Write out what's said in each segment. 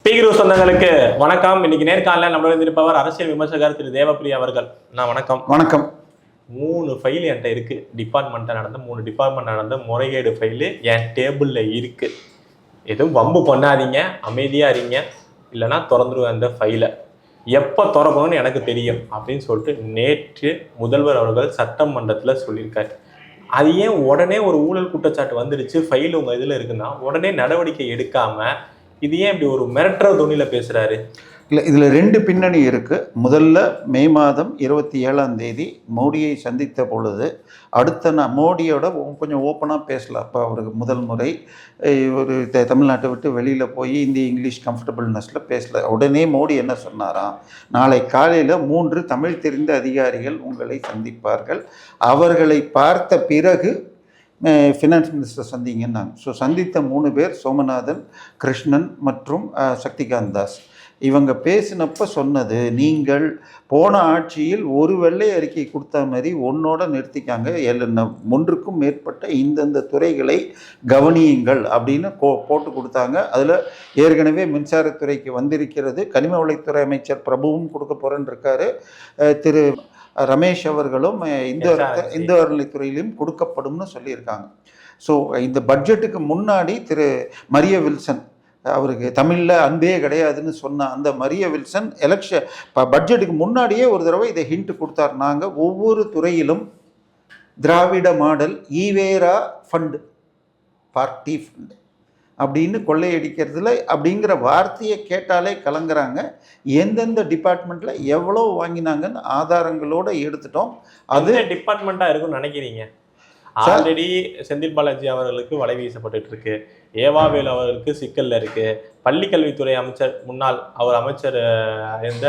Speaker சொந்தங்களுக்கு வணக்கம். இன்னைக்கு நேர்காணல நம்மளோட இருப்பவர் அரசியல் விமர்சகர் திரு தேவப்பிரியா அவர்கள். வணக்கம். வணக்கம். 3 ஃபைல் என்கிட்ட இருக்கு. மூணு டிபார்ட்மெண்ட் நடந்த முறைகேடு ஃபைலு என் டேபிள்ல இருக்கு. எதுவும் வம்பு பண்ணாதீங்க, அமைதியா இருங்க, இல்லைன்னா திறந்துருவேன் அந்த ஃபைலை. எப்போ திறக்கணும்னு எனக்கு தெரியும் அப்படின்னு சொல்லிட்டு நேற்று முதல்வர் அவர்கள் சட்டமன்றத்தில் சொல்லியிருக்காரு. அது ஏன் உடனே ஒரு ஊழல் குற்றச்சாட்டு வந்துடுச்சு, ஃபைல் உங்க இதுல இருக்குன்னா உடனே நடவடிக்கை எடுக்காம இது ஏன் இப்படி ஒரு மிரட்டுற துணியில பேசுறாரு? இல்லை, இதில் 2 பின்னணி இருக்குது. முதல்ல மே மாதம் 27 மோடியை சந்தித்த பொழுது அடுத்த மோடியோட கொஞ்சம் ஓப்பனாக பேசலாம். அப்போ அவருக்கு முதல் முறை ஒரு தமிழ்நாட்டை விட்டு வெளியில் போய் இந்திய இங்கிலீஷ் கம்ஃபர்டபுள்னஸில் பேசல. உடனே மோடி என்ன சொன்னாராம், நாளை காலையில் 3 தமிழ் தெரிந்த அதிகாரிகள் உங்களை சந்திப்பார்கள், அவர்களை பார்த்த பிறகு ஃபினான்ஸ் மினிஸ்டர் சந்திங்கன்னாங்க. ஸோ சந்தித்த 3 பேர் சோமநாதன், கிருஷ்ணன் மற்றும் சக்திகாந்த் தாஸ். இவங்க பேசினப்ப சொன்னது, நீங்கள் போன ஆட்சியில் ஒரு வெள்ளை அறிக்கை கொடுத்த மாதிரி ஒன்னோட நிறுத்திக்காங்க, 1க்கும் மேற்பட்ட இந்தந்த துறைகளை கவனியுங்கள் அப்படின்னு போட்டு கொடுத்தாங்க. அதில் ஏற்கனவே மின்சாரத்துறைக்கு வந்திருக்கிறது, கனிம வளத்துறை அமைச்சர் பிரபுவும் கொடுக்க போகிறேன்னு இருக்காரு, திரு ரமேஷ் அவர்களும் இந்து அறநிலைத்துறையிலும் கொடுக்கப்படும்னு சொல்லியிருக்காங்க. ஸோ இந்த பட்ஜெட்டுக்கு முன்னாடி திரு மரிய வில்சன், அவருக்கு தமிழில் அன்பே கிடையாதுன்னு சொன்ன அந்த மரிய வில்சன் பட்ஜெட்டுக்கு முன்னாடியே ஒரு தடவை இதை ஹிண்ட் கொடுத்தார். நாங்கள் ஒவ்வொரு துறையிலும் திராவிட மாடல் ஈவேரா ஃபண்டு, பார்ட்டி ஃபண்டு அப்படின்னு கொள்ளையடிக்கிறதுல அப்படிங்கிற வார்த்தையை கேட்டாலே கலங்குறாங்க. எந்தெந்த டிபார்ட்மெண்ட்டில் எவ்வளோ வாங்கினாங்கன்னு ஆதாரங்களோடு எடுத்துட்டோம். அது டிபார்ட்மெண்ட்டாக இருக்குன்னு நினைக்கிறீங்க? ஆல்ரெடி செந்தில் பாலாஜி அவர்களுக்கு வலை வீசப்பட்டு இருக்கு, ஏவாவேல் அவர்களுக்கு சிக்கல்ல இருக்கு, பள்ளிக்கல்வித்துறை அமைச்சர் முன்னாள் அமைச்சர் எந்த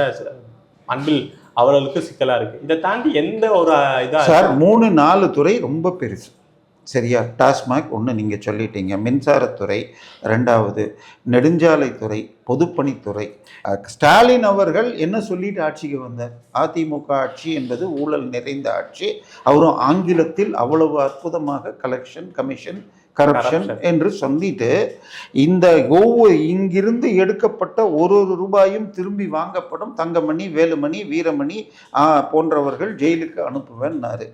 அன்பில் அவர்களுக்கு சிக்கலா இருக்கு. இதை தாண்டி எந்த ஒரு இதா சார் 3-4 துறை ரொம்ப பெருசு. சரியா? டாஸ்மாக் ஒன்று நீங்கள் சொல்லிட்டீங்க, மின்சாரத்துறை 2வது, நெடுஞ்சாலைத்துறை, பொதுப்பணித்துறை. ஸ்டாலின் அவர்கள் என்ன சொல்லிட்டு ஆட்சிக்கு வந்தார்? அதிமுக ஆட்சி என்பது ஊழல் நிறைந்த ஆட்சி. அவரும் ஆங்கிலத்தில் அவ்வளவு அற்புதமாக கலெக்ஷன், கமிஷன், கரப்ஷன் என்று சொல்லிட்டு இந்த இங்கிருந்து எடுக்கப்பட்ட ஒரு ரூபாயும் திரும்பி வாங்கப்படும், தங்கமணி, வேலுமணி, வீரமணி போன்றவர்கள் ஜெயிலுக்கு அனுப்புவேன்னாரு.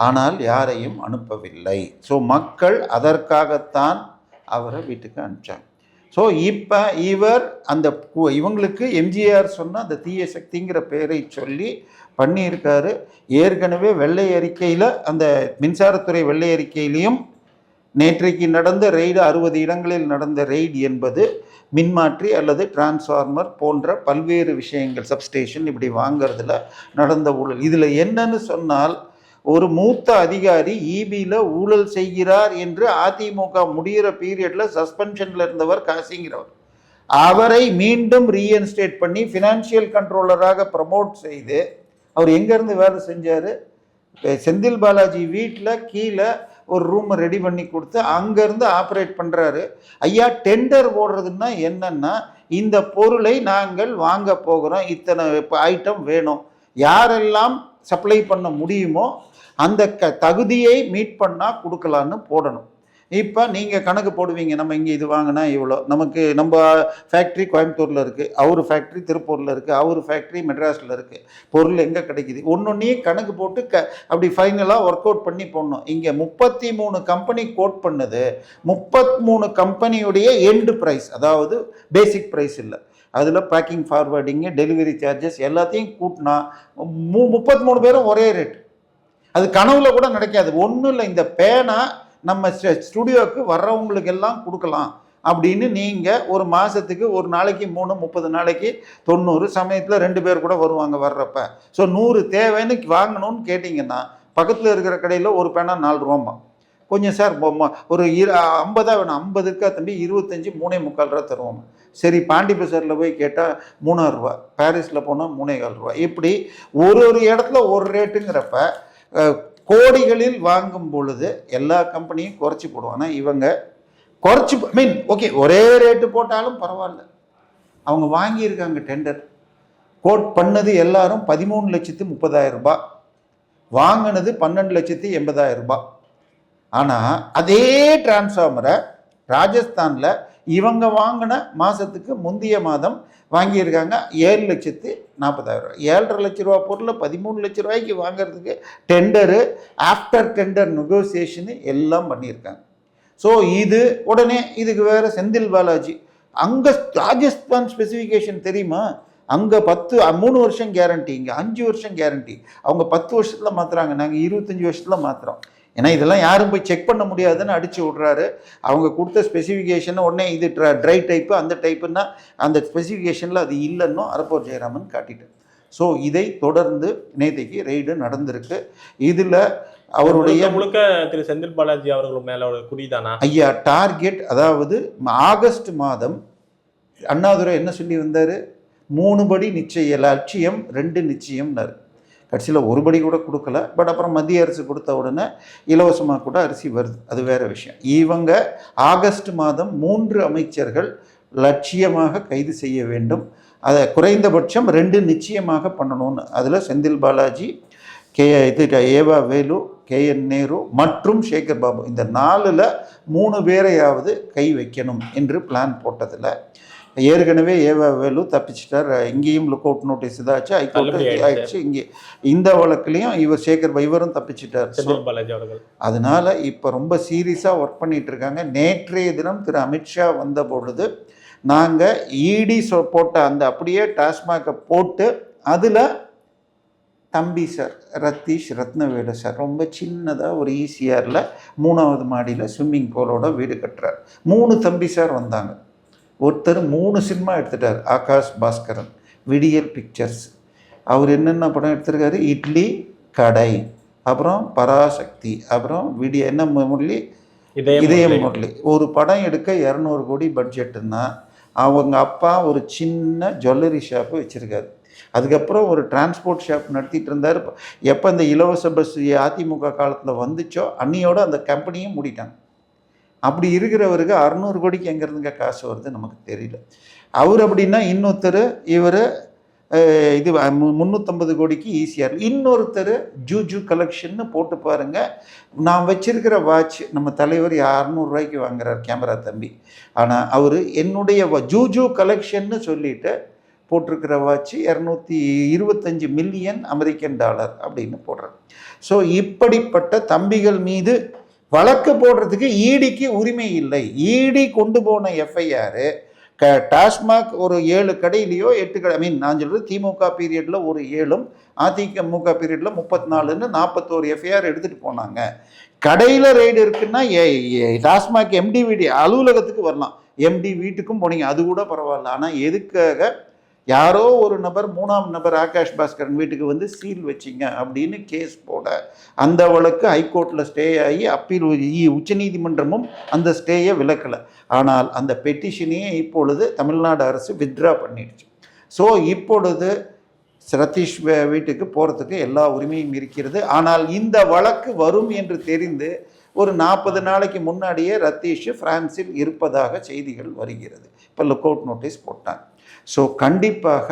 ஆனால் யாரையும் அனுப்பவில்லை. ஸோ மக்கள் அதற்காகத்தான் அவரை வீட்டுக்கு அனுப்பிச்சாங்க. ஸோ இப்போ இவங்களுக்கு எம்ஜிஆர் சொன்ன அந்த தீய சக்திங்கிற பெயரை சொல்லி பண்ணியிருக்காரு. ஏற்கனவே வெள்ளை அறிக்கையில், அந்த மின்சாரத்துறை வெள்ளை அறிக்கையிலையும் நேற்றைக்கு நடந்த ரெய்டு, 60 இடங்களில் நடந்த ரெய்டு என்பது மின்மாற்றி அல்லது டிரான்ஸ்ஃபார்மர் போன்ற பல்வேறு விஷயங்கள், சப்ஸ்டேஷன் இப்படி வாங்கிறதுல நடந்த ஊழல். இதில் என்னன்னு சொன்னால், ஒரு மூத்த அதிகாரி இபியில் ஊழல் செய்கிறார் என்று அதிமுக முடிகிற பீரியடில் சஸ்பென்ஷனில் இருந்தவர் காசிங்கிறவர், அவரை மீண்டும் ரீஎன்ஸ்டேட் பண்ணி ஃபினான்ஷியல் கண்ட்ரோலராக ப்ரமோட் செய்து அவர் எங்கேருந்து வேலை செஞ்சார்? செந்தில் பாலாஜி வீட்டில் கீழே ஒரு ரூமை ரெடி பண்ணி கொடுத்து அங்கேருந்து ஆப்ரேட் பண்ணுறாரு. ஐயா, டெண்டர் ஓடுறதுன்னா என்னன்னா, இந்த பொருளை நாங்கள் வாங்க போகிறோம், இத்தனை ஐட்டம் வேணும், யாரெல்லாம் சப்ளை பண்ண முடியுமோ அந்த தகுதியை மீட் பண்ணால் கொடுக்கலான்னு போடணும். இப்போ நீங்கள் கணக்கு போடுவீங்க, நம்ம இங்கே இது வாங்கினா இவ்வளோ, நம்ம ஃபேக்ட்ரி கோயம்புத்தூரில் இருக்குது, அவர் ஃபேக்ட்ரி திருப்பூரில் இருக்குது, அவர் ஃபேக்ட்ரி மெட்ராஸில் இருக்குது, பொருள் எங்கே கிடைக்குது, ஒன்றொன்னையும் கணக்கு போட்டு அப்படி ஃபைனலாக ஒர்க் அவுட் பண்ணி போடணும். இங்கே 33 கம்பெனி கோட் பண்ணது, 33 கம்பெனியுடைய எண்டு ப்ரைஸ், அதாவது பேசிக் ப்ரைஸ் இல்லை, அதில் பேக்கிங், ஃபார்வர்டிங்கு, டெலிவரி சார்ஜஸ் எல்லாத்தையும் கூட்டினா 33 பேரும் ஒரே ரேட். அது கனவுல கூட கிடைக்காது. ஒன்றும் இல்லை, இந்த பேனா நம்ம ஸ்டுடியோவுக்கு வர்றவங்களுக்கு எல்லாம் கொடுக்கலாம் அப்படின்னு நீங்கள் ஒரு மாதத்துக்கு, ஒரு நாளைக்கு 3, 30 நாளைக்கு 90, சமயத்தில் 2 பேர் கூட வருவாங்க வர்றப்ப. ஸோ 100 தேவைன்னு வாங்கணும்னு கேட்டிங்கன்னா பக்கத்தில் இருக்கிற கடையில் ஒரு பேனா 4 ரூபாம்மா. கொஞ்சம் சார் ஒரு 50 வேணும், 50 இருக்கா தம்பி, 25, 3.25 ரூபா தருவோம். சரி, பாண்டி பசாரில் போய் கேட்டால் 3 ரூபா, பாரிஸில் போனால் 3.25 ரூபா. இப்படி ஒரு இடத்துல ஒரு ரேட்டுங்கிறப்ப கோடிகளில் வாங்கும் பொழுது எல்லா கம்பெனியும் குறைச்சி போடுவாங்க. இவங்க குறைச்சி ஓகே, ஒரே ரேட்டு போட்டாலும் பரவாயில்ல, அவங்க வாங்கியிருக்காங்க டெண்டர், கோட் பண்ணது எல்லாரும் 13,30,000 ரூபாய், வாங்கினது 12,80,000 ரூபாய். ஆனால் அதே டிரான்ஸ்ஃபார்மரை ராஜஸ்தானில் இவங்க வாங்கின மாதத்துக்கு முந்தைய மாதம் வாங்கியிருக்காங்க 7,40,000 ரூபா. 7,50,000 லட்ச ரூபா பொருளை 13 லட்ச ரூபாய்க்கு வாங்குறதுக்கு டெண்டரு, ஆஃப்டர் டெண்டர் நெகோசியேஷனு எல்லாம் பண்ணியிருக்காங்க. ஸோ இது உடனே இதுக்கு வேறு செந்தில் பாலாஜி அங்கே ராஜஸ்தான் ஸ்பெசிஃபிகேஷன் தெரியுமா? அங்கே 3 வருஷம் கேரண்டி, இங்கே 5 வருஷம் கேரண்டி. அவங்க 10 வருஷத்தில் மாற்றுறாங்க, நாங்கள் 25 வருஷத்தில் மாற்றுறோம். ஏன்னா இதெல்லாம் யாரும் போய் செக் பண்ண முடியாதுன்னு அடித்து விட்றாரு. அவங்க கொடுத்த ஸ்பெசிஃபிகேஷனை உடனே இது ட்ரை டைப்பு அந்த டைப்புன்னா அந்த ஸ்பெசிஃபிகேஷனில் அது இல்லைன்னு அரப்போர் ஜெயராமன் காட்டிட்டார். ஸோ இதை தொடர்ந்து நேற்றைக்கு ரெய்டு நடந்திருக்கு. இதில் அவருடைய முழுக்க திரு செந்தில் பாலாஜி அவர்கள் மேல ஒரு குறிதானா? ஐயா, டார்கெட் அதாவது ஆகஸ்ட் மாதம் அண்ணாதுரை என்ன சொல்லி வந்தார்? 3 படி நிச்சய லட்சியம் 2 நிச்சயம்னாரு. கடைசியில் 1 படி கூட கொடுக்கல. பட் அப்புறம் மத்திய அரசு கொடுத்த உடனே இலவசமாக கூட அரிசி வருது, அது வேறு விஷயம். இவங்க ஆகஸ்ட் மாதம் 3 அமைச்சர்கள் லட்சியமாக கைது செய்ய வேண்டும், அதை குறைந்தபட்சம் 2 நிச்சயமாக பண்ணணும்னு. அதில் செந்தில் பாலாஜி, ஏவா வேலு, KN நேரு மற்றும் சேகர் பாபு, இந்த 4ல் 3 பேரையாவது கை வைக்கணும் என்று பிளான் போட்டதில் ஏற்கனவே ஏவா வேலு தப்பிச்சிட்டார். இங்கேயும் லுக் அவுட் நோட்டீஸ் இதாச்சு, ஹைகோர்ட்டு ஆயிடுச்சு. இங்கே இந்த வழக்குலையும் இவரும் தப்பிச்சிட்டார். அதனால இப்போ ரொம்ப சீரியஸாக ஒர்க் பண்ணிட்டு இருக்காங்க. நேற்றைய தினம் திரு அமித்ஷா வந்த பொழுது நாங்கள் இடி போட்ட அந்த அப்படியே டாஸ்மாகை போட்டு அதில் தம்பி சார் ரத்தீஷ் ரத்னவேலு சார் ரொம்ப சின்னதாக ஒரு ஈசிஆரில் 3வது மாடியில் ஸ்விம்மிங் பூலோட வீடு கட்டுறார். 3 தம்பி சார் வந்தாங்க. ஒருத்தர் 3 சினிமா எடுத்துட்டார். ஆகாஷ் பாஸ்கரன், விடியல் பிக்சர்ஸ். அவர் என்னென்ன படம் எடுத்திருக்காரு? இட்லி கடை, அப்புறம் பராசக்தி, அப்புறம் என்ன முரளி, இதயம் முரளி. ஒரு படம் எடுக்க 200 கோடி பட்ஜெட்டுன்னா அவங்க அப்பா ஒரு சின்ன ஜுவல்லரி ஷாப்பு வச்சுருக்காரு. அதுக்கப்புறம் ஒரு டிரான்ஸ்போர்ட் ஷாப் நடத்திட்டு இருந்தார். எப்போ இந்த இலவச பஸ் அதிமுக காலத்தில் வந்துச்சோ அன்னியோட அந்த கம்பெனியும் மூடிட்டாங்க. அப்படி இருக்கிறவருக்கு 600 கோடிக்கு எங்கேருந்துங்க காசு வருது நமக்கு தெரியல. அவர் அப்படின்னா இன்னொருத்தர் இவர் இது 350 கோடிக்கு ஈஸியாக இருக்குது. இன்னொருத்தர் ஜூஜு கலெக்ஷன்னு போட்டு பாருங்கள். நான் வச்சிருக்கிற வாட்ச் நம்ம தலைவர் 600 ரூபாய்க்கு வாங்குறார் கேமரா தம்பி. ஆனால் அவர் என்னுடைய ஜூஜு கலெக்ஷன்னு சொல்லிட்டு போட்டிருக்கிற வாட்ச் 225 மில்லியன் அமெரிக்கன் டாலர் அப்படின்னு போடுறார். ஸோ இப்படிப்பட்ட தம்பிகள் மீது வழக்கு போடுறதுக்கு ஈடிக்கு உரிமை இல்லை. ஈடி கொண்டு போன எஃப்ஐஆர் டாஸ்மாக் ஒரு 7 கடையிலையோ 8 கடை, நான் சொல்கிறது திமுக பீரியடில் ஒரு 7, அதிமுக பீரியடில் 34ன்னு 41 எஃப்ஐஆர் எடுத்துகிட்டு போனாங்க. கடையில் ரெய்டு இருக்குன்னா டாஸ்மாக் எம்டி வீடு அலுவலகத்துக்கு வரலாம், எம்டி வீட்டுக்கும் போனீங்க, அது கூட பரவாயில்ல. ஆனால் எதுக்காக யாரோ ஒரு நபர் 3ஆம் நபர் ஆகாஷ் பாஸ்கரன் வீட்டுக்கு வந்து சீல் வச்சிங்க அப்படின்னு கேஸ் போட அந்த வழக்கு ஹைகோர்ட்டில் ஸ்டே ஆகி அப்பீல் உச்சநீதிமன்றமும் அந்த ஸ்டேயை விலக்கலை. ஆனால் அந்த பெட்டிஷனையே இப்பொழுது தமிழ்நாடு அரசு வித்ட்ரா பண்ணிடுச்சு. ஸோ இப்பொழுது ரத்தீஷ் வீட்டுக்கு போகிறதுக்கு எல்லா உரிமையும் இருக்கிறது. ஆனால் இந்த வழக்கு வரும் என்று தெரிந்து ஒரு 40 நாளைக்கு முன்னாடியே ரத்தீஷ் பிரான்சில் இருப்பதாக செய்திகள் வருகிறது. இப்போ லுக் அவுட் நோட்டீஸ் போட்டாங்க. ஸோ கண்டிப்பாக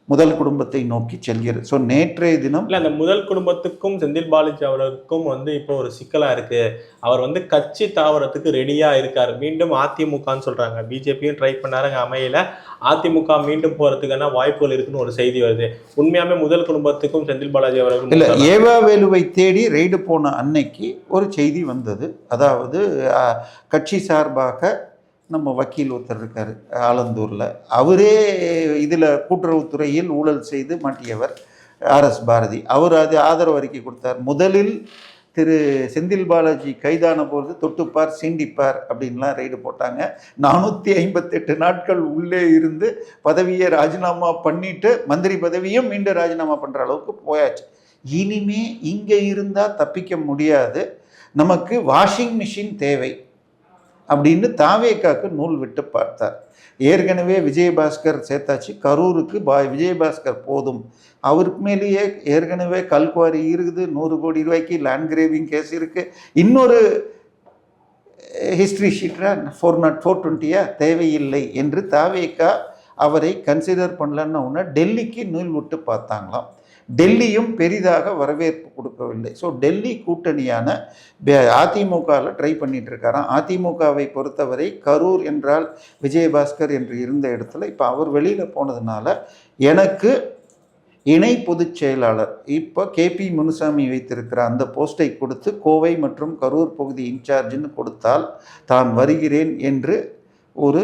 முதல் குடும்பத்தை நோக்கி செல்கிறது. ஸோ நேற்றைய தினம் இல்லை, அந்த முதல் குடும்பத்துக்கும் செந்தில் பாலாஜி அவர்களுக்கும் இப்போ ஒரு சிக்கலாக இருக்குது. அவர் கட்சி தாவரத்துக்கு ரெடியாக இருக்கார். மீண்டும் அதிமுகன்னு சொல்கிறாங்க, பிஜேபியும் ட்ரை பண்ணாருங்க, அமையல. அதிமுக மீண்டும் போகிறதுக்கான வாய்ப்புகள் இருக்குன்னு ஒரு செய்தி வருது. உண்மையாகவே முதல் குடும்பத்துக்கும் செந்தில் பாலாஜி அவர்களுக்கும் இல்லை, ஏவா வேலுவை தேடி ரெய்டு போன அன்னைக்கு ஒரு செய்தி வந்தது. அதாவது கட்சி சார்பாக நம்ம வக்கீல் ஒருத்தர் இருக்கார் ஆலந்தூரில், அவரே இதில் கூட்டுறவுத்துறையில் ஊழல் செய்து மாட்டியவர் RS பாரதி. அவர் அது ஆதரவு அறிக்கை கொடுத்தார். முதலில் திரு செந்தில் பாலாஜி கைதான போது தொட்டுப்பார் சீண்டிப்பார் அப்படின்லாம் ரெய்டு போட்டாங்க. 458 நாட்கள் உள்ளே இருந்து பதவியை ராஜினாமா பண்ணிட்டு மந்திரி பதவியும் மீண்டும் ராஜினாமா பண்ணுற அளவுக்கு போயாச்சு. இனிமே இங்கே இருந்தால் தப்பிக்க முடியாது, நமக்கு வாஷிங் மிஷின் தேவை அப்படின்னு தாவேக்காக்கு நூல் விட்டு பார்த்தார். ஏற்கனவே விஜயபாஸ்கர் சேர்த்தாச்சு, கரூருக்கு விஜயபாஸ்கர் போதும். அவருக்கு மேலேயே ஏற்கனவே கல்குவாரி இருக்குது, 100 கோடி ரூபாய்க்கு லேண்ட் கிரேவிங் கேஸ் இருக்குது. இன்னொரு ஹிஸ்ட்ரி ஷீட்டா 420 தேவையில்லை என்று தாவேக்கா அவரை கன்சிடர் பண்ணலன்னு ஒன்று டெல்லிக்கு நூல் விட்டு பார்த்தாங்களாம். டெல்லியும் பெரிதாக வரவேற்பு கொடுக்கவில்லை. ஸோ டெல்லி கூட்டணியான அதிமுகவில் ட்ரை பண்ணிட்டு இருக்காராம். அதிமுகவை பொறுத்தவரை கரூர் என்றால் விஜயபாஸ்கர் என்று இருந்த இடத்துல இப்போ அவர் வெளியில் போனதுனால எனக்கு இணை பொதுச் செயலாளர் இப்போ KP முனுசாமி வைத்திருக்கிற அந்த போஸ்டை கொடுத்து கோவை மற்றும் கரூர் பகுதி இன்சார்ஜ்னு கொடுத்தால் தான் வருகிறேன் என்று ஒரு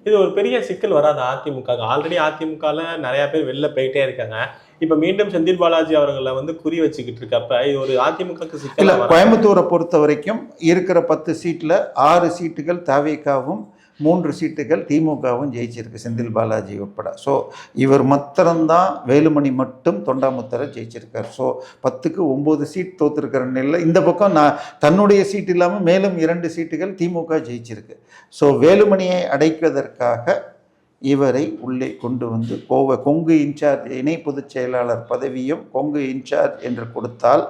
இது ஒரு பெரிய சிக்கல் வராது அதிமுக. ஆல்ரெடி அதிமுகல நிறைய பேர் வெளில போயிட்டே இருக்காங்க. இப்ப மீண்டும் செந்தில் பாலாஜி அவர்களை குறி வச்சுக்கிட்டு இருக்கப்ப இது ஒரு அதிமுகக்கு சிக்கல் இல்லை. கோயம்புத்தூரை பொறுத்த வரைக்கும் இருக்கிற 10 சீட்டில் 6 சீட்டுகள் தவேகாவும் 3 சீட்டுகள் திமுகவும் ஜெயிச்சிருக்கு, செந்தில் பாலாஜி உட்பட. ஸோ இவர் மாத்திரம்தான், வேலுமணி மட்டும் தொண்டாமுத்தரை ஜெயிச்சிருக்கார். ஸோ 10க்கு 9 சீட் தோற்றுருக்கிற நிலையில் இந்த பக்கம் தன்னுடைய சீட் இல்லாமல் மேலும் 2 சீட்டுகள் திமுக ஜெயிச்சிருக்கு. ஸோ வேலுமணியை அடைப்பதற்காக இவரை உள்ளே கொண்டு வந்து கொங்கு இன்சார்ஜ் இணை பொதுச் செயலாளர் பதவியும் கொங்கு இன்சார்ஜ் என்று கொடுத்தால்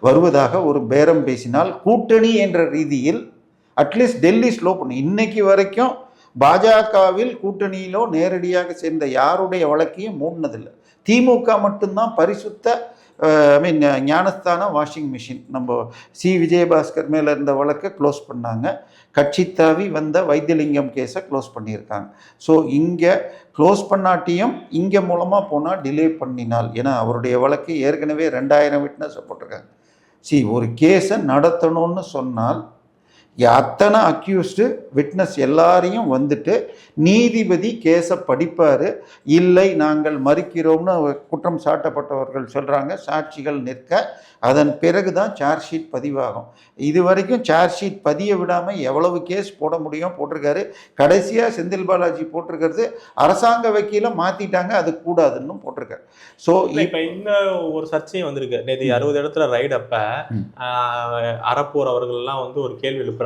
வருவதாக ஒரு பேரம் பேசினால் கூட்டணி என்ற ரீதியில் அட்லீஸ்ட் டெல்லி ஸ்லோ பண்ணும். இன்னைக்கு வரைக்கும் பாஜகவில் கூட்டணியிலோ நேரடியாக சேர்ந்த யாருடைய வழக்கையும் மூடினதில்லை. திமுக மட்டும்தான் பரிசுத்த ஞானஸ்தான வாஷிங் மிஷின். நம்ம விஜயபாஸ்கர் மேலே இருந்த வழக்கை க்ளோஸ் பண்ணாங்க. கட்சி தாவி வந்த வைத்தியலிங்கம் கேஸை க்ளோஸ் பண்ணியிருக்காங்க. ஸோ இங்கே க்ளோஸ் பண்ணாட்டியும் இங்கே மூலமாக போனால் டிலே பண்ணினால், ஏன்னா அவருடைய வழக்கு ஏற்கனவே 2000 விட்னஸை போட்டிருக்காங்க. ஒரு கேஸை நடத்தணும்னு சொன்னால் அத்தனை அக்யூஸ்டு விட்னஸ் எல்லாரையும் வந்துட்டு நீதிபதி கேஸை படிப்பார். இல்லை நாங்கள் மறுக்கிறோம்னு குற்றம் சாட்டப்பட்டவர்கள் சொல்கிறாங்க, சாட்சிகள் நிற்க, அதன் பிறகு தான் சார்ஜ் ஷீட் பதிவாகும். இது வரைக்கும் சார்ஜ் ஷீட் பதிய விடாமல் எவ்வளவு கேஸ் போட முடியும் போட்டிருக்காரு. கடைசியாக செந்தில் பாலாஜி போட்டிருக்கிறது அரசாங்க வக்கீலை மாற்றிட்டாங்க, அது கூடாதுன்னு போட்டிருக்காரு. ஸோ இப்போ இந்த ஒரு சர்ச்சையும் வந்திருக்கு. நேற்று 60 இடத்துல ரைட் அப்ப அறப்போர் அவர்கள்லாம் ஒரு கேள்வி எழுப்புறாங்க.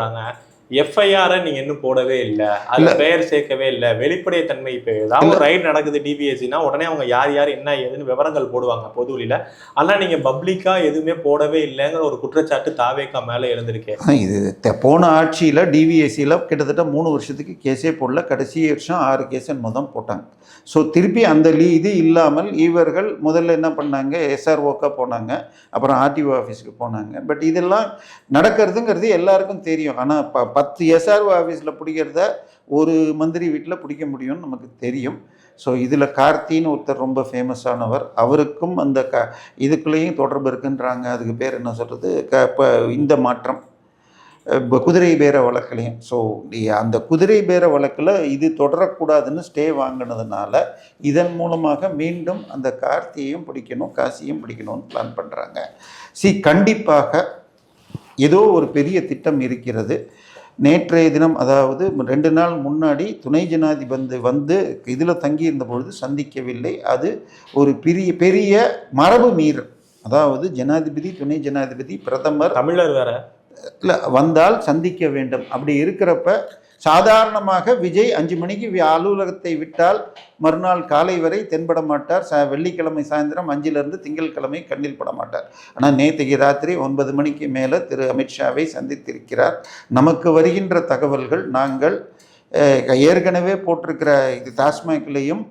FIR நீங்க இன்னும் போடவே இல்லை, அதுல பெயர் சேர்க்கவே இல்லை, வெளிப்படைத்தன்மை. இப்போ ஏதாவது ஒரு ரைட் நடக்குது டிபிஎஸ்சினா உடனே அவங்க யார் யார் என்ன ஏதுன்னு விவரங்கள் போடுவாங்க பொதுவெளியில. ஆனா நீங்க பப்ளிக்கா எதுவுமே போடவே இல்லைங்கிற ஒரு குற்றச்சாட்டு தாவேகா மேல எழுந்திருக்கேன். இது போன ஆட்சியில் டிவிஎஸ்சியில் கிட்டத்தட்ட 3 வருஷத்துக்கு கேஸே போடல. கடைசி வருஷம் 6 கேஸ் மொதல் போட்டாங்க. ஸோ திருப்பி அந்த இது இல்லாமல் இவர்கள் முதல்ல என்ன பண்ணாங்க, SROக்கா போனாங்க, அப்புறம் RTO ஆஃபீஸுக்கு போனாங்க. பட் இதெல்லாம் நடக்கிறதுங்கிறது எல்லாருக்கும் தெரியும். ஆனால் 10 SRO ஆஃபீஸில் பிடிக்கிறத ஒரு மந்திரி வீட்டில் பிடிக்க முடியும்னு நமக்கு தெரியும். ஸோ இதில் கார்த்தின்னு ஒருத்தர் ரொம்ப ஃபேமஸானவர், அவருக்கும் அந்த இதுக்குள்ளேயும் தொடர்பு இருக்குன்றாங்க. அதுக்கு பேர் என்ன சொல்கிறது, இப்போ இந்த மாற்றம் குதிரை பேர வழக்குலையும். ஸோ அந்த குதிரை பேர வழக்கில் இது தொடரக்கூடாதுன்னு ஸ்டே வாங்கினதுனால இதன் மூலமாக மீண்டும் அந்த கார்த்தியையும் பிடிக்கணும், காசியும் பிடிக்கணும்னு பிளான் பண்ணுறாங்க. கண்டிப்பாக ஏதோ ஒரு பெரிய திட்டம் இருக்கிறது. நேற்றைய தினம், அதாவது 2 நாள் முன்னாடி துணை ஜனாதிபதி வந்து இதில் தங்கியிருந்த பொழுது சந்திக்கவில்லை. அது ஒரு பெரிய மரபு மீறல். அதாவது ஜனாதிபதி, துணை ஜனாதிபதி, பிரதமர், தமிழர் வேற இல்லை வந்தால் சந்திக்க வேண்டும். அப்படி இருக்கிறப்ப சாதாரணமாக விஜய் 5 மணிக்கு அலுவலகத்தை விட்டால் மறுநாள் காலை வரை தென்பட மாட்டார். வெள்ளிக்கிழமை சாயந்தரம் 5லிருந்து திங்கட்கிழமை கண்ணில் பட மாட்டார். ஆனால் நேற்றுக்கு ராத்திரி 9 மணிக்கு மேலே திரு அமித்ஷாவை சந்தித்திருக்கிறார். நமக்கு வருகின்ற தகவல்கள், நாங்கள் ஏற்கனவே போட்டிருக்கிற இது டாஸ்மாக்லேயும்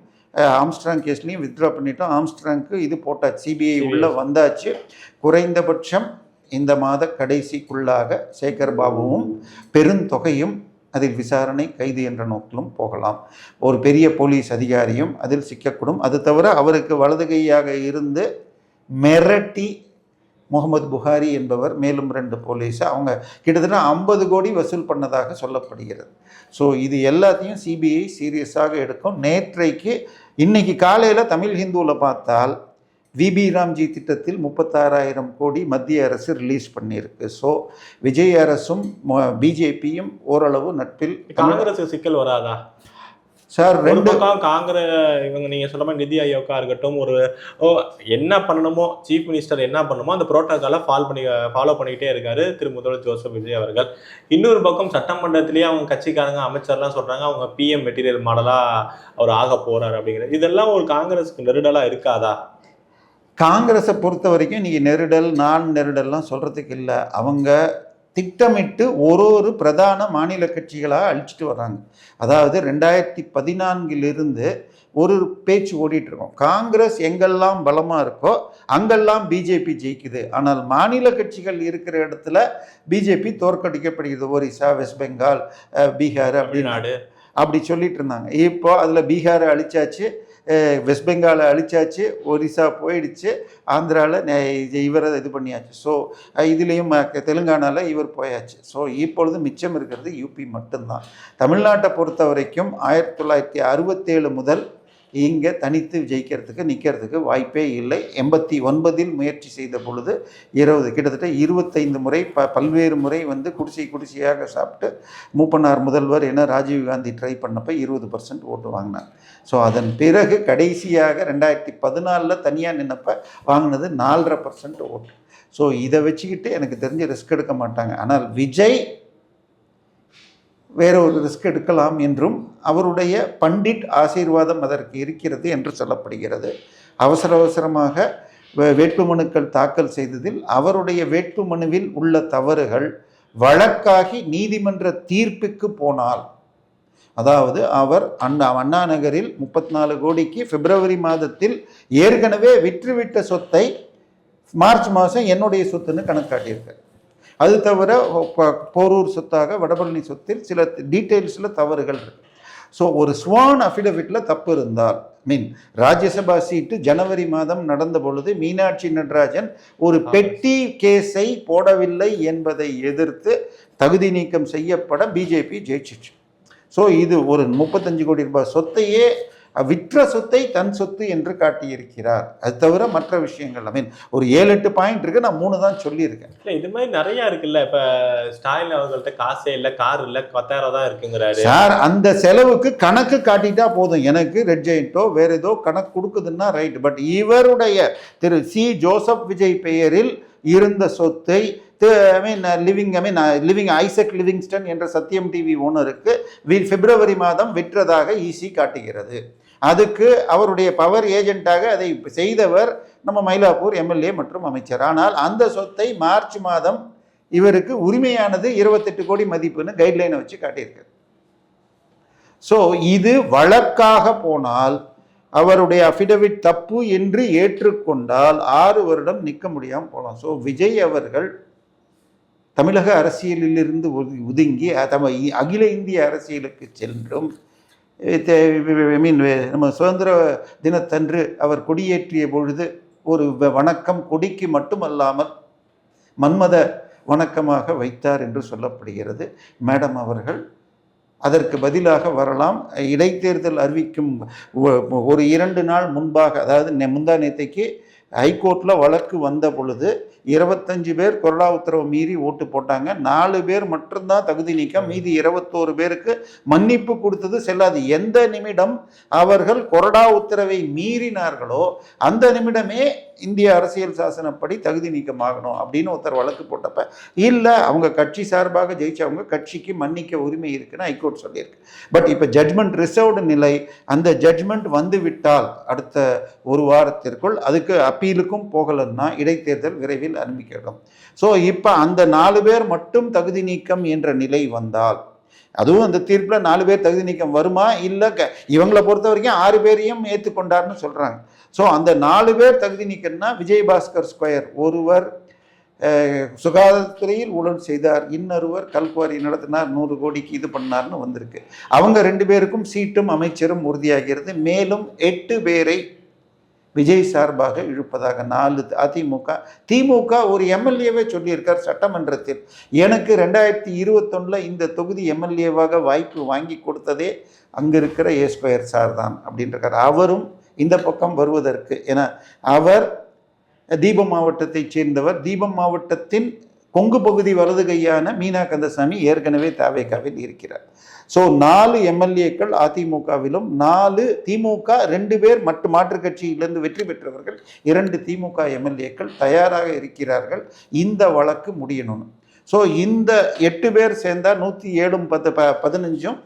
ஆம்ஸ்ட்ராங் கேஸ்லேயும் வித்ட்ரா பண்ணிட்டோம். ஆம்ஸ்ட்ராங்க்கு இது போட்டாச்சு, CBI உள்ளே வந்தாச்சு. குறைந்தபட்சம் இந்த மாத கடைசிக்குள்ளாக சேகர் பாபுவும் பெருந்தொகையும் அதில் விசாரணை கைது என்ற நோக்கிலும் போகலாம். ஒரு பெரிய போலீஸ் அதிகாரியும் அதில் சிக்கக்கூடும். அது தவிர அவருக்கு வலது கையாக இருந்து மிரட்டி முகமது புகாரி என்பவர் மேலும் 2 போலீஸை அவங்க கிட்டத்தட்ட 50 கோடி வசூல் பண்ணதாக சொல்லப்படுகிறது. ஸோ இது எல்லாத்தையும் CBI சீரியஸாக எடுக்கும். நேற்றைக்கு இன்னைக்கு காலையில் தமிழ் ஹிந்துவில் பார்த்தால் VB ராம்ஜி திட்டத்தில் 36,000 கோடி மத்திய அரசு ரிலீஸ் பண்ணியிருக்கு. ஸோ விஜய் அரசும் பிஜேபியும் ஓரளவு நட்பில். காங்கிரஸ் சிக்கல் வராதா சார்? 2 பக்கம் காங்கிரஸ் இவங்க நீங்க சொல்ற மாதிரி நிதி ஆயோக்கா இருக்கட்டும், ஒரு என்ன பண்ணணுமோ சீஃப் மினிஸ்டர் என்ன பண்ணணுமோ அந்த புரோட்டோகாலை ஃபாலோ பண்ணிக்கிட்டே இருக்காரு திரு முதல்வர் ஜோசப் விஜய் அவர்கள். இன்னொரு பக்கம் சட்டமன்றத்திலேயே அவங்க கட்சிக்காரங்க அமைச்சர்லாம் சொல்றாங்க அவங்க PM மெட்டீரியல் மாடலா அவர் ஆக போறாரு அப்படிங்கிறது. இதெல்லாம் ஒரு காங்கிரஸுக்கு நெருடலா இருக்காதா? காங்கிரஸை பொறுத்த வரைக்கும் நீங்கள் நெருடல் நான் நெருடல்லாம் சொல்கிறதுக்கு இல்லை. அவங்க திட்டமிட்டு ஒரு பிரதான மாநில கட்சிகளாக அழிச்சிட்டு வர்றாங்க. அதாவது 2014 ஒரு பேச்சு ஓடிட்டு இருக்கோம். காங்கிரஸ் எங்கெல்லாம் பலமாக இருக்கோ அங்கெல்லாம் பிஜேபி ஜெயிக்குது, ஆனால் மாநில கட்சிகள் இருக்கிற இடத்துல பிஜேபி தோற்கடிக்கப்படுகிறது. ஒரிசா, வெஸ்ட் பெங்கால், பீகார் தமிழ்நாடு அப்படி சொல்லிட்டு இருந்தாங்க. இப்போ அதில் பீகாரை அழிச்சாச்சு, வெஸ்ட் பெங்காலை அழிச்சாச்சு, ஒரிசா போயிடுச்சு, ஆந்திராவில் இவரை இது பண்ணியாச்சு. ஸோ இதுலேயும் தெலுங்கானாவில் இவர் போயாச்சு. ஸோ இப்பொழுது மிச்சம் இருக்கிறது யூபி மட்டும்தான். தமிழ்நாட்டை பொறுத்த வரைக்கும் 1967 முதல் இங்கே தனித்து ஜெயிக்கிறதுக்கு நிற்கிறதுக்கு வாய்ப்பே இல்லை. 89 முயற்சி செய்த பொழுது கிட்டத்தட்ட 25 முறை பல்வேறு முறை குடிசையாக சாப்பிட்டு மூப்பனார் முதல்வர் என ராஜீவ்காந்தி ட்ரை பண்ணப்போ 20% ஓட்டு வாங்கினார். ஸோ அதன் பிறகு கடைசியாக 2014 தனியாக நின்னப்போ வாங்கினது 4.5% ஓட்டு. ஸோ இதை வச்சுக்கிட்டு எனக்கு தெரிஞ்ச ரிஸ்க் எடுக்க மாட்டாங்க. ஆனால் விஜய் வேற ஒரு ரிஸ்க் எடுக்கலாம் என்றும் அவருடைய பண்டிட் ஆசீர்வாதம் அதற்கு இருக்கிறது என்று சொல்லப்படுகிறது. அவசரமாக வேட்புமனுக்கள் தாக்கல் செய்ததில் அவருடைய வேட்புமனுவில் உள்ள தவறுகள் வழக்காகி நீதிமன்ற தீர்ப்புக்கு போனால், அதாவது அவர் அண்ணா நகரில் 34 கோடிக்கு பிப்ரவரி மாதத்தில் ஏற்கனவே விற்றுவிட்ட சொத்தை மார்ச் மாதம் என்னுடைய சொத்துன்னு கணக்காட்டியிருக்கார். அது தவிர போரூர் சொத்தாக வடபழனி சொத்தில் சில டீட்டெயில்ஸில் தவறுகள் இருக்கு. ஸோ ஒரு ஸ்வான் அஃபிடவிட்டில் தப்பு இருந்தால், ராஜ்யசபா சீட்டு ஜனவரி மாதம் நடந்த பொழுது மீனாட்சி நடராஜன் ஒரு பெட்டி கேஸை போடவில்லை என்பதை எதிர்த்து தகுதி நீக்கம் செய்யப்பட பிஜேபி ஜெயிச்சிச்சு. ஸோ இது ஒரு 35 கோடி ரூபாய் சொத்தையே விற்ற சொத்தை தன் சொத்து என்று காட்டியிருக்கிறார். அது தவிர மற்ற விஷயங்கள் ஒரு 7-8 பாயிண்ட் இருக்கு. நான் 3 தான் சொல்லியிருக்கேன். இது மாதிரி நிறைய இருக்குல்ல. இப்ப ஸ்டாலின் அவர்கள்ட்ட காசே இல்ல, கார் இல்ல, 10,000 தான் இருக்குங்கிறாரு. சார், அந்த செலவுக்கு கணக்கு காட்டிட்டா போதும். எனக்கு ரெட் ஜெயிண்டோ வேற ஏதோ கணக்கு கொடுக்குதுன்னா ரைட். பட் இவருடைய திரு சி ஜோசப் விஜய் பெயரில் இருந்த சொத்தை லிவிங் ஐசக் லிவிங்ஸ்டன் என்ற சத்தியம் டிவி ஓனருக்கு பிப்ரவரி மாதம் விற்றதாக இசி காட்டுகிறது. அதுக்கு அவருடைய பவர் ஏஜென்ட்டாக அதை செய்தவர் நம்ம மயிலாப்பூர் எம்எல்ஏ மற்றும் அமைச்சர். ஆனால் அந்த சொத்தை மார்ச் மாதம் இவருக்கு உரிமையானது 28 கோடி மதிப்புன்னு கைட்லைனை வச்சு காட்டியிருக்கு. ஸோ இது வழக்காக போனால் அவருடைய அஃபிடவிட் தப்பு என்று ஏற்றுக்கொண்டால் 6 வருடம் நிற்க முடியாமல் போகலாம். ஸோ விஜய் அவர்கள் தமிழக அரசியலிலிருந்து ஒதுங்கி அகில இந்திய அரசியலுக்கு சென்றும் நம்ம சுதந்திர தினத்தன்று அவர் கொடியேற்றிய பொழுது ஒரு வணக்கம் கொடிக்கு மட்டுமல்லாமல் மன்மத வணக்கமாக வைத்தார் என்று சொல்லப்படுகிறது. மேடம் அவர்கள் அதற்கு பதிலாக வரலாம். இடைத்தேர்தல் அறிவிக்கும் ஒரு 2 நாள் முன்பாக, அதாவது முந்தா நேத்தைக்கு ஹைகோர்ட்டில் வழக்கு வந்த பொழுது 25 பேர் கொறடா உத்தரவை மீறி ஓட்டு போட்டாங்க. 4 பேர் மட்டும்தான் தகுதி நீக்கம், மீதி 21 பேருக்கு மன்னிப்பு கொடுத்தது செல்லாது. எந்த நிமிடம் அவர்கள் கொறடா உத்தரவை மீறினார்களோ அந்த நிமிடமே இந்திய அரசியல் சாசனப்படி தகுதி நீக்கமாகணும் அப்படின்னு ஒருத்தர் வழக்கு போட்டப்ப இல்லை, அவங்க கட்சி சார்பாக ஜெயிச்சவங்க கட்சிக்கு மன்னிக்க உரிமை இருக்குன்னு ஹைகோர்ட் சொல்லியிருக்கு. பட் இப்போ ஜட்மெண்ட் ரிசர்வ்டு நிலை. அந்த ஜட்மெண்ட் வந்து விட்டால் அடுத்த 1 வாரத்திற்குள், அதுக்கு அப்பீலுக்கும் போகலன்னா இடைத்தேர்தல் விரைவில் அறிவிக்கப்படும். ஸோ இப்போ அந்த 4 பேர் மட்டும் தகுதி நீக்கம் என்ற நிலை வந்தால், அதுவும் அந்த தீர்ப்பில் 4 பேர் தகுதி நீக்கம் வருமா இல்லை, இவங்களை பொறுத்த வரைக்கும் 6 பேரையும் ஏற்றுக்கொண்டார்னு சொல்கிறாங்க. ஸோ அந்த 4 பேர் தகுதி நீக்கம்னா விஜயபாஸ்கர் ஸ்கொயர், ஒருவர் சுகாதாரத்துறையில் ஊழல் செய்தார், இன்னொருவர் கல்குவாரி நடத்தினார், 100 கோடிக்கு இது பண்ணார்னு வந்திருக்கு. அவங்க 2 பேருக்கும் சீட்டும் அமைச்சரும் உறுதியாகிறது. மேலும் 8 பேரை விஜய் சார்பாக இழுப்பதாக 4 அதிமுக, திமுக ஒரு எம்எல்ஏவே சொல்லியிருக்கார் சட்டமன்றத்தில். எனக்கு 2021 இந்த தொகுதி எம்எல்ஏவாக வாய்ப்பு வாங்கி கொடுத்ததே அங்கே இருக்கிற A² சார் தான் அப்படின்றார். அவரும் இந்த பக்கம் வருவதற்கு, என அவர் தீபம் மாவட்டத்தைச் சேர்ந்தவர். தீபம் மாவட்டத்தின் கொங்கு பகுதி வலது கையான மீனா கந்தசாமி ஏற்கனவே தாவேகாவில் இருக்கிறார். ஸோ 4 எம்எல்ஏக்கள் அதிமுகவிலும், 4 திமுக, 2 பேர் மாற்றுக் கட்சியிலிருந்து வெற்றி பெற்றவர்கள், 2 திமுக எம்எல்ஏக்கள் தயாராக இருக்கிறார்கள் இந்த வழக்கு முடியணும்னு. ஸோ இந்த 8 பேர் சேர்ந்தா 107 15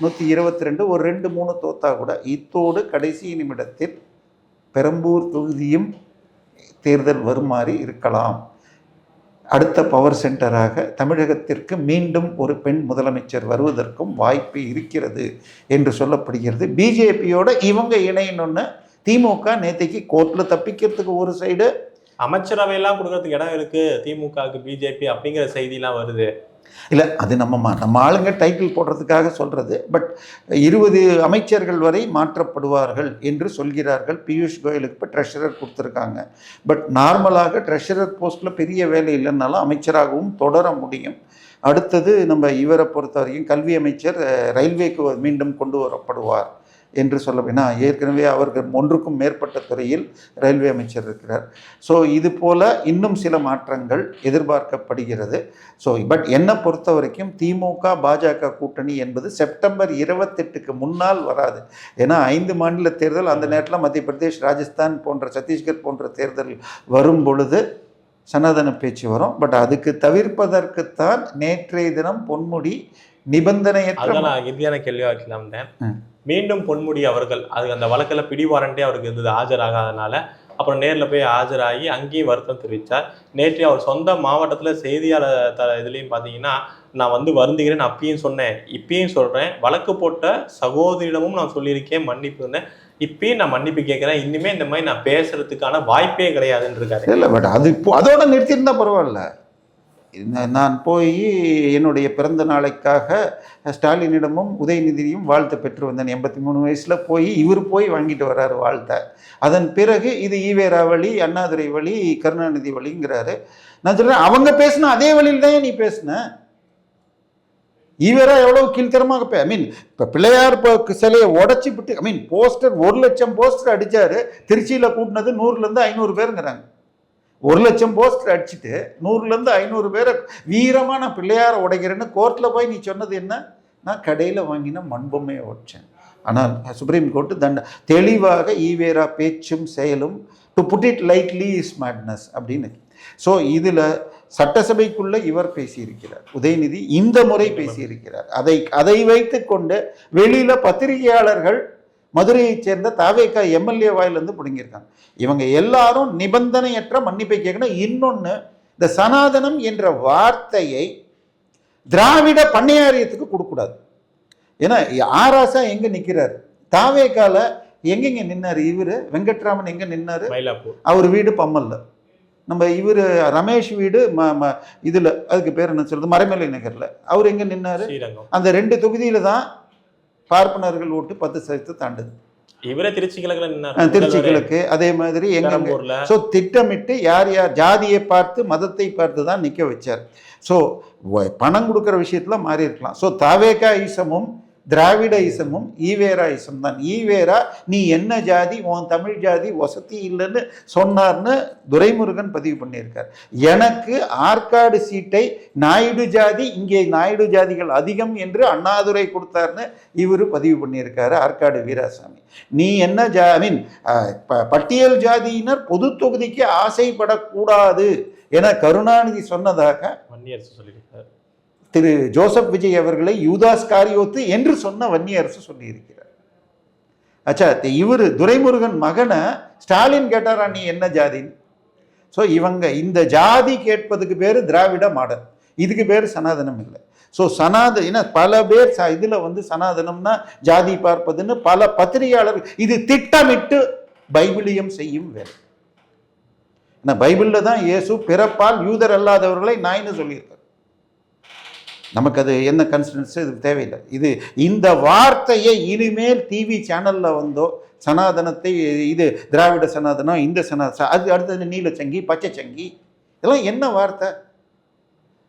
122, ஒரு 2-3 தோத்தா கூட இத்தோடு கடைசி நிமிடத்தில் பெரம்பூர் தொகுதியும் தேர்தல் வருமாறி இருக்கலாம். அடுத்த பவர் சென்டராக தமிழகத்திற்கு மீண்டும் ஒரு பெண் முதலமைச்சர் வருவதற்கும் வாய்ப்பு இருக்கிறது என்று சொல்லப்படுகிறது. பிஜேபியோட இவங்க இணையணும்னு திமுக நேற்றைக்கு கோர்ட்டில் தப்பிக்கிறதுக்கு ஒரு சைடு, அமைச்சரவையெல்லாம் கொடுக்கறதுக்கு இடம் இருக்கு திமுகவுக்கு பிஜேபி அப்படிங்கிற செய்திலாம் வருது. இல்லை, அது நம்ம ஆளுங்க டைட்டில் போடுறதுக்காக சொல்கிறது. பட் 20 அமைச்சர்கள் வரை மாற்றப்படுவார்கள் என்று சொல்கிறார்கள். பியூஷ் கோயலுக்கு இப்போ ட்ரெஷரர் கொடுத்துருக்காங்க. பட் நார்மலாக ட்ரெஷரர் போஸ்ட்டில் பெரிய வேலை இல்லைன்னாலும் அமைச்சராகவும் தொடர முடியும். அடுத்தது நம்ம இவரை பொறுத்த வரைக்கும் கல்வி அமைச்சர் ரயில்வேக்கு மீண்டும் கொண்டு வரப்படுவார் என்று சொல்ல, ஏன்னா ஏற்கனவே அவர்கள் 1க்கும் மேற்பட்ட துறையில் ரயில்வே அமைச்சர் இருக்கிறார். ஸோ இது போல் இன்னும் சில மாற்றங்கள் எதிர்பார்க்கப்படுகிறது. ஸோ பட் என்னை பொறுத்த வரைக்கும் திமுக பாஜக கூட்டணி என்பது செப்டம்பர் 28க்கு முன்னால் வராது. ஏன்னா 5 மாநில தேர்தல், அந்த நேரத்தில் மத்திய பிரதேஷ், ராஜஸ்தான் போன்ற, சத்தீஸ்கர் போன்ற தேர்தல் வரும் பொழுது சனாதன பேச்சு வரும். பட் அதுக்கு தவிர்ப்பதற்குத்தான் நேற்றைய தினம் பொன்முடி நிபந்தனையற்ற இறுதியான கேள்வியாக இருக்கலாம் தான். மீண்டும் பொன்முடி அவர்கள் அது அந்த வழக்கில் பிடிவாரண்டே அவருக்கு இருந்தது ஆஜராகாதனால, அப்புறம் நேரில் போய் ஆஜராகி அங்கேயும் வருத்தம் தெரிவித்தார். நேற்று அவர் சொந்த மாவட்டத்தில் செய்தியாளர் இதுலேயும் பார்த்தீங்கன்னா, நான் வந்து வருந்துகிறேன், அப்பயும் சொன்னேன், இப்பயும் சொல்கிறேன், வழக்கு போட்ட சகோதரியிடமும் நான் சொல்லியிருக்கேன், மன்னிப்பு இருந்தேன், இப்பயும் நான் மன்னிப்பு கேட்குறேன், இனிமே இந்த மாதிரி நான் பேசுறதுக்கான வாய்ப்பே கிடையாதுன்னு இருக்காரு. இல்லை, பட் அது இப்போ அதோட நிறுத்தியிருந்தா பரவாயில்ல. நான் போய் என்னுடைய பிறந்த நாளைக்காக ஸ்டாலினிடமும் உதயநிதியும் வாழ்த்து பெற்று வந்தேன். 83 வயசில் போய் இவர் போய் வாங்கிட்டு வர்றாரு வாழ்த்தை. அதன் பிறகு இது ஈவேரா வழி, அண்ணாதுரை வழி, கருணாநிதி வழிங்கிறாரு. நான் சொல்கிறேன், அவங்க பேசின அதே வழியில் தான் நீ பேசின. ஈவேரா எவ்வளோ கீழ்த்தரமாக இப்போ பிள்ளையார் சிலையை உடச்சி விட்டு, போஸ்டர் 1 லட்சம் போஸ்டர் அடித்தார். திருச்சியில் கூட்டினது 100லேருந்து 500 பேருங்கிறாங்க. 1 லட்சம் போஸ்டர் அடிச்சுட்டு 100லேருந்து 500 பேரை வீரமாக நான் பிள்ளையார உடைக்கிறேன்னு கோர்ட்டில் போய் நீ சொன்னது என்ன? நான் கடையில் வாங்கின மண்பொம்மையை உடைச்சேன். ஆனால் சுப்ரீம் கோர்ட்டு தெளிவாக ஈவேரா பேச்சும் செயலும் to put it lightly is madness அப்படின்னு. ஸோ இதில் சட்டசபைக்குள்ளே இவர் பேசியிருக்கிறார், உதயநிதி இந்த முறை பேசியிருக்கிறார். அதை வைத்து கொண்டு வெளியில் பத்திரிகையாளர்கள் மதுரையைச் சேர்ந்த தாவேகா எம்எல்ஏ வாயிலிருந்து பிடுங்கியிருக்காங்க. இவங்க எல்லாரும் நிபந்தனையற்ற மன்னிப்பை கேட்கணும். இன்னொன்று, இந்த சனாதனம் என்ற வார்த்தையை திராவிட பண்ணையாரியத்துக்கு கொடுக்கூடாது. ஏன்னா ஆராசா எங்கே நிற்கிறார்? தாவேகால எங்கெங்க நின்னார்? இவர் வெங்கட்ராமன் எங்கே நின்னார்? அவர் வீடு பம்மல்ல. நம்ம இவர் ரமேஷ் வீடு இதில், அதுக்கு பேர் என்ன சொல்கிறது, மறைமலை நகரில். அவர் எங்கே நின்னார்? அந்த 2 தொகுதியில் தான் பார்ப்பனர்கள் ஓட்டு 10% தாண்டுது. இவரே திருச்சி கிழக்கு அதே மாதிரி எங்க. ஸோ திட்டமிட்டு யார் யார் ஜாதியை பார்த்து மதத்தை பார்த்து தான் நிற்க வச்சார். ஸோ பணம் கொடுக்குற விஷயத்துல மாறி இருக்கலாம். ஸோ தாவேகா ஈசமும் திராவிட இசமும் ஈவேரா இசம் தான். ஈவேரா நீ என்ன ஜாதி, உன் தமிழ் ஜாதி வசதி இல்லைன்னு சொன்னார்னு துரைமுருகன் பதிவு பண்ணியிருக்கார். எனக்கு ஆற்காடு சீட்டை நாயுடு ஜாதி, இங்கே நாயுடு ஜாதிகள் அதிகம் என்று அண்ணாதுரை கொடுத்தார்னு இவர் பதிவு பண்ணியிருக்காரு ஆற்காடு வீராசாமி. நீ என்ன பட்டியல் ஜாதியினர் பொது தொகுதிக்கு ஆசைப்படக்கூடாது என கருணாநிதி சொன்னதாக சொல்லியிருக்காரு. திரு ஜோசப் விஜய் அவர்களை யூதாஸ் காரியோத்து என்று சொன்ன வன்னியரசு சொல்லியிருக்கிறார். அச்சா, இவர் துரைமுருகன் மகனை ஸ்டாலின் கேட்டாரா நீ என்ன ஜாதின்னு. ஸோ இவங்க இந்த ஜாதி கேட்பதுக்கு பேர் திராவிட மாடல், இதுக்கு பேர் சனாதனம் இல்லை. ஸோ சனாதன பல பேர் இதில் சனாதனம்னா ஜாதி பார்ப்பதுன்னு பல பத்திரிகையாளர்கள் இது திட்டமிட்டு பைபிளியம் செய்யும் வேலை. ஏன்னா பைபிளில் தான் இயேசு பிறப்பால் யூதர் அல்லாதவர்களை நாய்னு சொல்லியிருக்கார். நமக்கு அது என்ன கன்சிடன்ஸ் இது தேவையில்லை. இந்த வார்த்தையை இனிமேல் டிவி சேனலில் வந்தோ சனாதனத்தை இது திராவிட சனாதனம், இந்த அது அடுத்தது நீலச்சங்கி, பச்சைச்சங்கி, இதெல்லாம் என்ன வார்த்தை?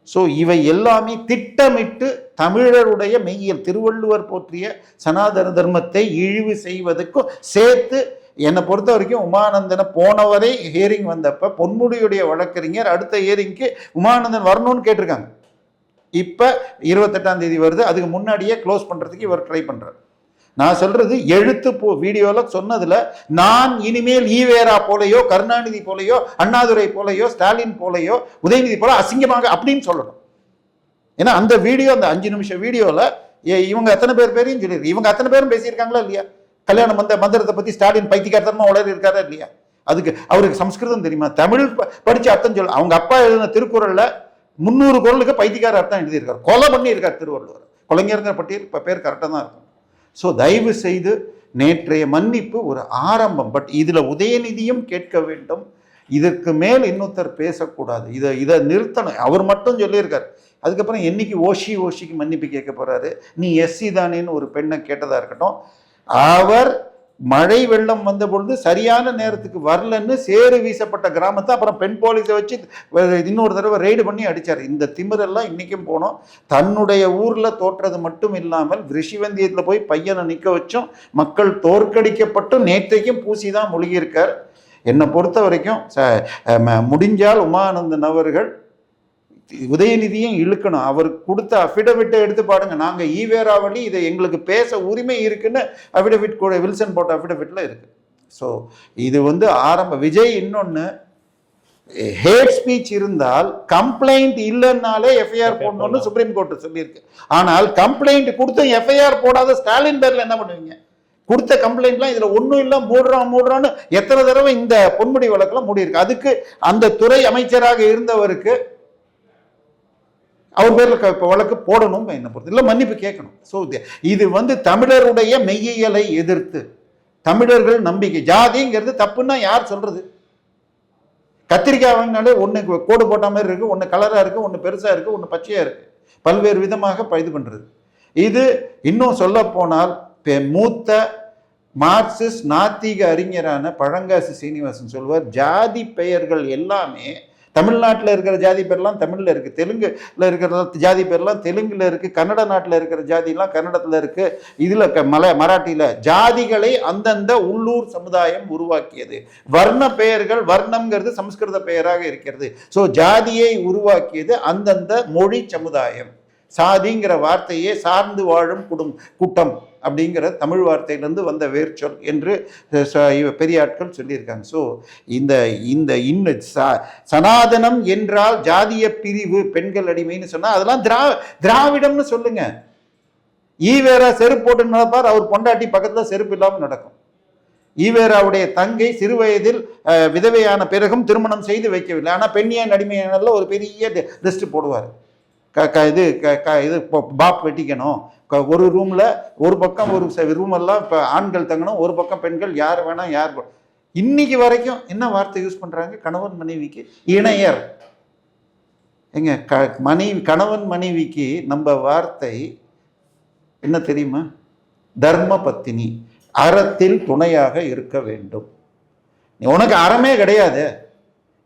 ஸோ இவை எல்லாமே திட்டமிட்டு தமிழருடைய மெய்யியல், திருவள்ளுவர் போற்றிய சனாதன தர்மத்தை இழிவு செய்வதற்கும் சேர்த்து. என்னை பொறுத்த வரைக்கும் உமானந்தனை போனவரை ஹியரிங் வந்தப்போ பொன்முடியுடைய வழக்கறிஞர் அடுத்த ஹியரிங்க்கு உமானந்தன் வரணும்னு கேட்டிருக்காங்க. இப்போ 28ஆம் தேதி வருது, அதுக்கு முன்னாடியே க்ளோஸ் பண்ணுறதுக்கு இவர் ட்ரை பண்ணுறார். நான் சொல்கிறது எழுத்து வீடியோவில் சொன்னதில் நான் இனிமேல் ஈவேரா போலையோ கருணாநிதி போலையோ அண்ணாதுரை போலையோ ஸ்டாலின் போலையோ உதயநிதி போல அசிங்கமாக அப்படின்னு சொல்லணும். ஏன்னா அந்த வீடியோ, அந்த 5 நிமிஷம் வீடியோவில் இவங்க அத்தனை பேரையும் சொல்லியிருக்கு. இவங்க அத்தனை பேரும் பேசியிருக்காங்களா இல்லையா? கல்யாண மந்திரத்தை பற்றி ஸ்டாலின் பைத்தியக்காரத்தனமாக உளறி இருக்காரா இல்லையா? அதுக்கு அவருக்கு சம்ஸ்கிருதம் தெரியுமா? தமிழ் படிச்சு அர்த்தம் சொல்ல. அவங்க அப்பா எழுதின திருக்குறள்ல 300 குறளுக்கு பைத்தியக்கார அர்த்தம் எழுதியிருக்காரு. கொலை பண்ணியிருக்கார் திருவள்ளுவர். கொலைஞருங்கிற பட்டியல் இப்போ பேர் கரெக்டாக தான் இருக்கும். ஸோ தயவு செய்து நேற்றைய மன்னிப்பு ஒரு ஆரம்பம். பட் இதில் உதயநிதியும் கேட்க வேண்டும், இதற்கு மேல் இன்னொருத்தர் பேசக்கூடாது, இதை நிறுத்தணும். அவர் மட்டும் சொல்லியிருக்கார். அதுக்கப்புறம் என்னைக்கு ஓஷிக்கு மன்னிப்பு கேட்க போறாரு? நீ எஸ்சி தானேன்னு ஒரு பெண்ணை கேட்டதா இருக்கட்டும். அவர் மழை வெள்ளம் வந்த பொழுது சரியான நேரத்துக்கு வரலன்னு சேறு வீசப்பட்ட கிராமத்தை அப்புறம் பெண் போலீஸை வச்சு இன்னொரு தடவை ரெய்டு பண்ணி அடிச்சார். இந்த திமிரெல்லாம் இன்னைக்கும் போனோம். தன்னுடைய ஊர்ல தோற்றது மட்டும் இல்லாமல் ரிஷிவந்தியத்தில் போய் பையனை நிற்க வச்சும் மக்கள் தோற்கடிக்கப்பட்டும் நேற்றைக்கும் பூசி தான் முழுகியிருக்கார். என்னை பொறுத்த வரைக்கும் முடிஞ்சால் உமானந்தன் அவர்கள் உதயநிதியும் இழுக்கணும். அவர் கொடுத்த அஃபிடவிட்டை எடுத்து பாருங்க. நாங்கள் ஈவேராவளி இதை எங்களுக்கு பேச உரிமை இருக்குன்னு அஃபிடவிட் கூட வில்சன் போட்ட அஃபிடவிட்ல இருக்கு. ஸோ இது ஆரம்ப விஜய். இன்னொன்று, ஹேட் ஸ்பீச் இருந்தால் கம்ப்ளைண்ட் இல்லைன்னாலே எஃப்ஐஆர் போடணும்னு சுப்ரீம் கோர்ட் சொல்லியிருக்கு. ஆனால் கம்ப்ளைண்ட் கொடுத்து எஃப்ஐஆர் போடாத ஸ்டாலின் பேர்ல என்ன பண்ணுவீங்க? கொடுத்த கம்ப்ளைண்ட்லாம் இதுல ஒன்றும் இல்லை, மூடுறான்னு எத்தனை தடவை இந்த பொன்முடி வழக்கெல்லாம் மூடி இருக்கு. அதுக்கு அந்த துறை அமைச்சராக இருந்தவருக்கு அவர் பேர்ல வழக்கு போடணும், என்ன பொறுத்து இல்லை மன்னிப்பு கேட்கணும். ஸோ இது தமிழருடைய மெய்யியலை எதிர்த்து தமிழர்கள் நம்பிக்கை. ஜாதிங்கிறது தப்புன்னா யார் சொல்றது? கத்திரிக்காய் வாங்கினாலே ஒன்று கோடு போட்ட மாதிரி இருக்கு, ஒன்று கலரா இருக்கு, ஒன்று பெருசா இருக்கு, ஒன்று பச்சையா இருக்கு, பல்வேறு விதமாக இது பண்றது. இது இன்னும் சொல்ல போனால் மூத்த மார்க்சிஸ்ட் நாத்திக அறிஞரான பழங்காசி சீனிவாசன் சொல்வார், ஜாதி பெயர்கள் எல்லாமே தமிழ்நாட்டில் இருக்கிற ஜாதி பேர்லாம் தமிழில் இருக்குது, தெலுங்குல இருக்கிற ஜாதி பேர்லாம் தெலுங்குல இருக்குது, கன்னட நாட்டில் இருக்கிற ஜாதிலாம் கன்னடத்தில் இருக்குது, இதில் மராட்டியில் ஜாதிகளை அந்தந்த உள்ளூர் சமுதாயம் உருவாக்கியது. வர்ண பெயர்கள், வர்ணம்ங்கிறது சமஸ்கிருத பெயராக இருக்கிறது. ஸோ ஜாதியை உருவாக்கியது அந்தந்த மொழி சமுதாயம். சாதிங்கிற வார்த்தையே சார்ந்து வாழும் கூட்டம் அப்படிங்கிற தமிழ் வார்த்தையிலிருந்து வந்த வேர்ச்சொல் என்று பெரிய ஆட்கள் சொல்லியிருக்காங்க. ஸோ இந்த சனாதனம் என்றால் ஜாதிய பிரிவு, பெண்கள் அடிமைன்னு சொன்னால் அதெல்லாம் திராவிடம்னு சொல்லுங்க. ஈவேரா செருப்பு போட்டு நடப்பார், அவர் பொண்டாட்டி பக்கத்தில் செருப்பு இல்லாமல் நடக்கும். ஈவேராவுடைய தங்கை சிறு வயதில் விதவையான பிறகும் திருமணம் செய்து வைக்கவில்லை. ஆனால் பெண்ணியான் அடிமையானல ஒரு பெரிய லிஸ்ட் போடுவார். இது பாப் வெட்டிக்கணும், ஒரு ரூம்ல ஒரு பக்கம் ஒரு ரூம் எல்லாம் இப்போ ஆண்கள் தங்கணும், ஒரு பக்கம் பெண்கள், யார் வேணா யார். இன்னைக்கு வரைக்கும் என்ன வார்த்தை யூஸ் பண்றாங்க? கணவன் மனைவிக்கு இணையர். எங்க கணவன் மனைவிக்கு நம்ம வார்த்தை என்ன தெரியுமா? தர்ம பத்தினி, அறத்தில் துணையாக இருக்க வேண்டும். உனக்கு அறமே கிடையாது,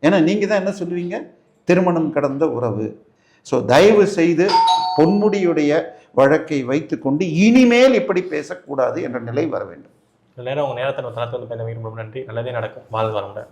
ஏன்னா நீங்க தான் என்ன சொல்லுவீங்க? திருமணம் கடந்த உறவு. ஸோ தயவு செய்து பொன்முடியுடைய வழக்கை வைத்துக்கொண்டு இனிமேல் இப்படி பேசக்கூடாது என்ற நிலை வர வேண்டும். நேரம் உங்க நேரத்தை நன்றி. நல்லதே நடக்கும். வாழ்க வளமுடன்.